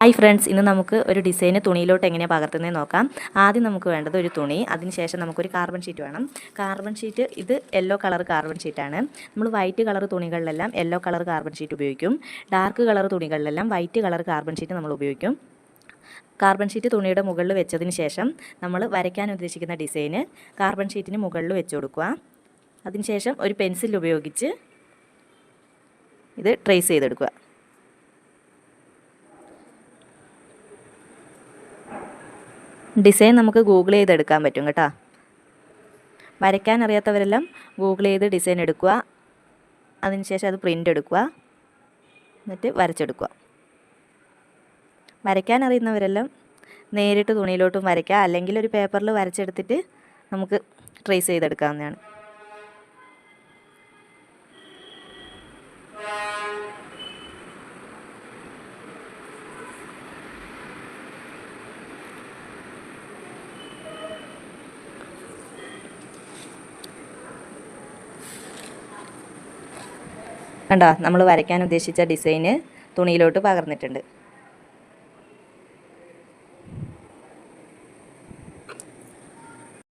Hi friends, ഇന്ന് നമുക്ക് ഒരു ഡിസൈന് തുണിയിലോട്ട് എങ്ങനെയാണ് പകർത്തുന്നത് നോക്കാം. ആദ്യം നമുക്ക് വേണ്ടത് ഒരു തുണി, അതിനുശേഷം നമുക്കൊരു കാർബൺ ഷീറ്റ് വേണം. കാർബൺ ഷീറ്റ് ഇത് യെല്ലോ കളർ കാർബൺ ഷീറ്റാണ്. നമ്മൾ വൈറ്റ് കളർ തുണികളിലെല്ലാം യെല്ലോ കളർ കാർബൺ ഷീറ്റ് ഉപയോഗിക്കും. ഡാർക്ക് കളർ തുണികളിലെല്ലാം വൈറ്റ് കളർ കാർബൺ ഷീറ്റ് നമ്മൾ ഉപയോഗിക്കും. കാർബൺ ഷീറ്റ് തുണിയുടെ മുകളിൽ വെച്ചതിന് ശേഷം നമ്മൾ വരയ്ക്കാൻ ഉദ്ദേശിക്കുന്ന ഡിസൈന് കാർബൺ ഷീറ്റിന് മുകളിൽ വെച്ച് കൊടുക്കുക. അതിനുശേഷം ഒരു പെൻസിൽ ഉപയോഗിച്ച് ഇത് ട്രേസ് ചെയ്തെടുക്കുക. ഡിസൈൻ നമുക്ക് ഗൂഗിൾ ചെയ്തെടുക്കാൻ പറ്റും കേട്ടോ. വരയ്ക്കാൻ അറിയാത്തവരെല്ലാം ഗൂഗിൾ ചെയ്ത് ഡിസൈൻ എടുക്കുക. അതിനുശേഷം അത് പ്രിൻ്റ് എടുക്കുക, എന്നിട്ട് വരച്ചെടുക്കുക. വരയ്ക്കാൻ അറിയുന്നവരെല്ലാം നേരിട്ട് തുണിയിലോട്ടും വരയ്ക്കുക, അല്ലെങ്കിൽ ഒരു പേപ്പറിൽ വരച്ചെടുത്തിട്ട് നമുക്ക് ട്രേസ് ചെയ്തെടുക്കാവുന്നതാണ്. കണ്ടോ, നമ്മൾ വരയ്ക്കാൻ ഉദ്ദേശിച്ച ഡിസൈന് തുണിയിലോട്ട് പകർന്നിട്ടുണ്ട്.